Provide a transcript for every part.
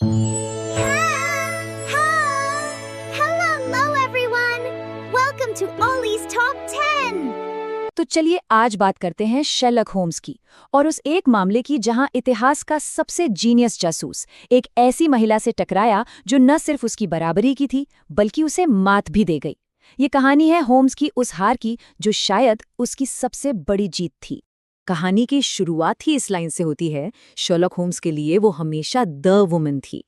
Hello everyone. Welcome to Ollie's Top 10. तो चलिए आज बात करते हैं शेरलॉक होम्स की और उस एक मामले की जहां इतिहास का सबसे जीनियस जासूस एक ऐसी महिला से टकराया जो न सिर्फ उसकी बराबरी की थी बल्कि उसे मात भी दे गई। ये कहानी है होम्स की उस हार की जो शायद उसकी सबसे बड़ी जीत थी। कहानी की शुरुआत ही इस लाइन से होती है, शेरलॉक होम्स के लिए वो हमेशा द वुमन थी।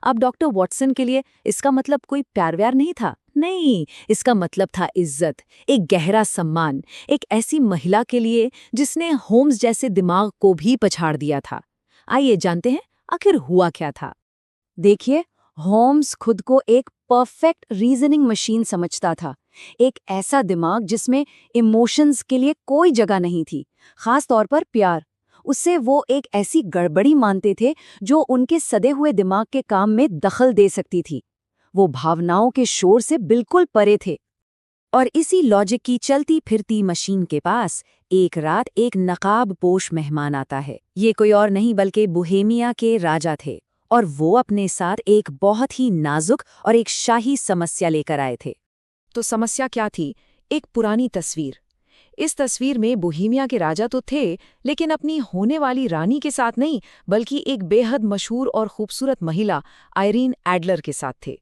अब डॉक्टर वॉटसन के लिए इसका मतलब कोई प्यार व्यार नहीं था, नहीं, इसका मतलब था इज्जत, एक गहरा सम्मान, एक ऐसी महिला के लिए जिसने होम्स जैसे दिमाग को भी पछाड़ दिया था। आइए जानते हैं आखिर हुआ क्या था। देखिए, होम्स खुद को एक परफेक्ट रीजनिंग मशीन समझता था, एक ऐसा दिमाग जिसमें इमोशंस के लिए कोई जगह नहीं थी, खास तौर पर प्यार। उससे वो एक ऐसी गड़बड़ी मानते थे जो उनके सदे हुए दिमाग के काम में दखल दे सकती थी। वो भावनाओं के शोर से बिल्कुल परे थे। और इसी लॉजिक की चलती फिरती मशीन के पास एक रात एक नकाबपोश मेहमान आता है। ये कोई और नहीं बल्कि बोहेमिया के राजा थे और वो अपने साथ एक बहुत ही नाजुक और एक शाही समस्या लेकर आए थे। तो समस्या क्या थी? एक पुरानी तस्वीर। इस तस्वीर में बोहेमिया के राजा तो थे, लेकिन अपनी होने वाली रानी के साथ नहीं, बल्कि एक बेहद मशहूर और खूबसूरत महिला आयरीन एडलर के साथ थे।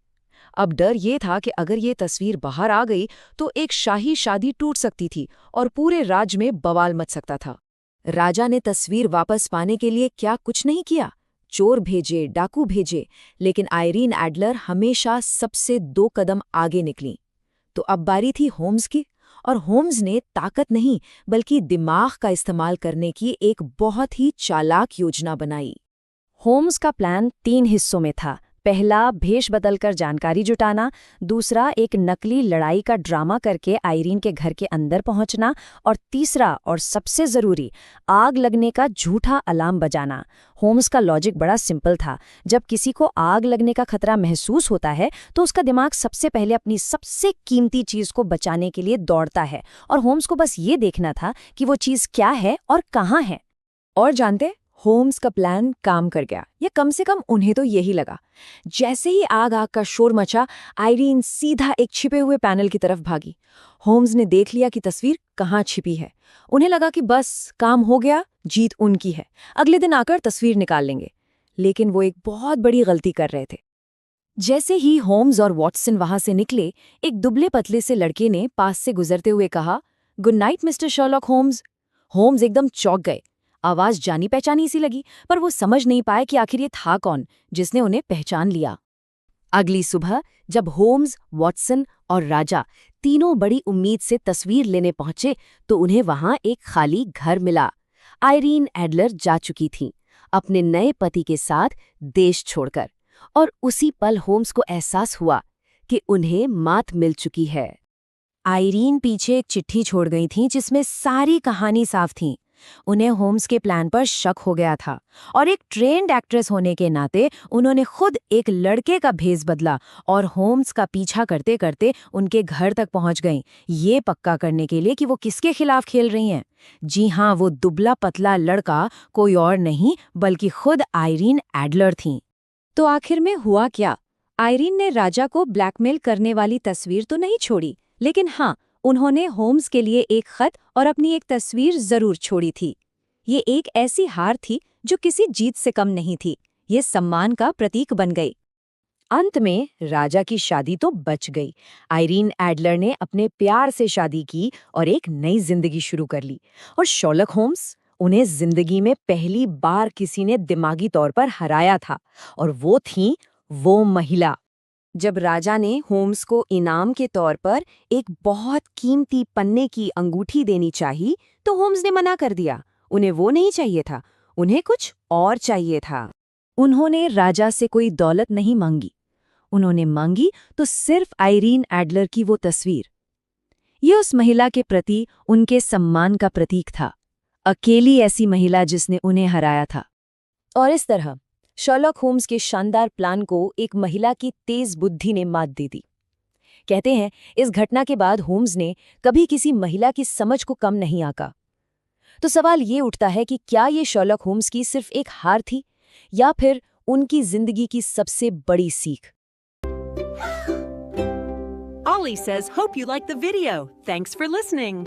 अब डर ये था कि अगर ये तस्वीर बाहर आ गई तो एक शाही शादी टूट सकती थी और पूरे राज्य में बवाल मच सकता था। राजा ने तस्वीर वापस पाने के लिए क्या कुछ नहीं किया, चोर भेजे, डाकू भेजे, लेकिन आयरीन एडलर हमेशा सबसे 2 कदम आगे निकली। तो अब बारी थी होम्स की, और होम्स ने ताकत नहीं बल्कि दिमाग का इस्तेमाल करने की एक बहुत ही चालाक योजना बनाई। होम्स का प्लान 3 हिस्सों में था। पहला, भेष बदलकर जानकारी जुटाना। दूसरा, एक नकली लड़ाई का ड्रामा करके आयरीन के घर के अंदर पहुंचना। और तीसरा और सबसे जरूरी, आग लगने का झूठा अलार्म बजाना। होम्स का लॉजिक बड़ा सिंपल था। जब किसी को आग लगने का खतरा महसूस होता है तो उसका दिमाग सबसे पहले अपनी सबसे कीमती चीज को बचाने के लिए दौड़ता है, और होम्स को बस ये देखना था कि वो चीज क्या है और कहाँ है। और जानते, होम्स का प्लान काम कर गया, या कम से कम उन्हें तो यही लगा। जैसे ही आग का शोर मचा, आयरीन सीधा एक छिपे हुए पैनल की तरफ भागी। होम्स ने देख लिया कि तस्वीर कहाँ छिपी है। उन्हें लगा कि बस काम हो गया, जीत उनकी है, अगले दिन आकर तस्वीर निकाल लेंगे। लेकिन वो एक बहुत बड़ी गलती कर रहे थे। जैसे ही होम्स और वॉटसन वहां से निकले, एक दुबले पतले से लड़के ने पास से गुजरते हुए कहा, good night mister Sherlock Holmes. Holmes एकदम चौंक गए। आवाज जानी पहचानी सी लगी, पर वो समझ नहीं पाए कि आखिर ये था कौन जिसने उन्हें पहचान लिया। अगली सुबह जब होम्स, वॉटसन और राजा तीनों बड़ी उम्मीद से तस्वीर लेने पहुंचे तो उन्हें वहां एक खाली घर मिला। आयरीन एडलर जा चुकी थीं, अपने नए पति के साथ देश छोड़कर। और उसी पल होम्स को एहसास हुआ कि उन्हें मात मिल चुकी है। आयरीन पीछे एक चिट्ठी छोड़ गई थी जिसमें सारी कहानी साफ थी। उन्हें होम्स के प्लान पर शक हो गया था, और एक ट्रेन्ड एक्ट्रेस होने के नाते उन्होंने खुद एक लड़के का भेष बदला और होम्स का पीछा करते करते उनके घर तक पहुंच गईं, ये पक्का करने के लिए कि वो किसके खिलाफ खेल रही हैं। जी हाँ, वो दुबला पतला लड़का कोई और नहीं बल्कि खुद आयरीन एडलर थीं। तो आखिर में हुआ क्या? आयरीन ने राजा को ब्लैकमेल करने वाली तस्वीर तो नहीं छोड़ी, लेकिन हाँ, उन्होंने होम्स के लिए एक खत और अपनी एक तस्वीर जरूर छोड़ी थी। ये एक ऐसी हार थी जो किसी जीत से कम नहीं थी, ये सम्मान का प्रतीक बन गई। अंत में राजा की शादी तो बच गई। आयरीन एडलर ने अपने प्यार से शादी की और एक नई जिंदगी शुरू कर ली। और शर्लॉक होम्स, उन्हें जिंदगी में पहली बार किसी ने दिमागी तौर पर हराया था, और वो थी वो महिला। जब राजा ने होम्स को इनाम के तौर पर एक बहुत कीमती पन्ने की अंगूठी देनी चाहिए तो होम्स ने मना कर दिया। उन्हें वो नहीं चाहिए था, उन्हें कुछ और चाहिए था। उन्होंने राजा से कोई दौलत नहीं मांगी, उन्होंने मांगी तो सिर्फ आयरीन एडलर की वो तस्वीर। ये उस महिला के प्रति उनके सम्मान का प्रतीक था, अकेली ऐसी महिला जिसने उन्हें हराया था। और इस तरह शर्लॉक होम्स के शानदार प्लान को एक महिला की तेज बुद्धि ने मात दे दी। कहते हैं, इस घटना के बाद होम्स ने कभी किसी महिला की समझ को कम नहीं आंका। तो सवाल ये उठता है कि क्या ये शर्लॉक होम्स की सिर्फ एक हार थी, या फिर उनकी जिंदगी की सबसे बड़ी सीख। Ollie says, hope you liked the video. Thanks for listening.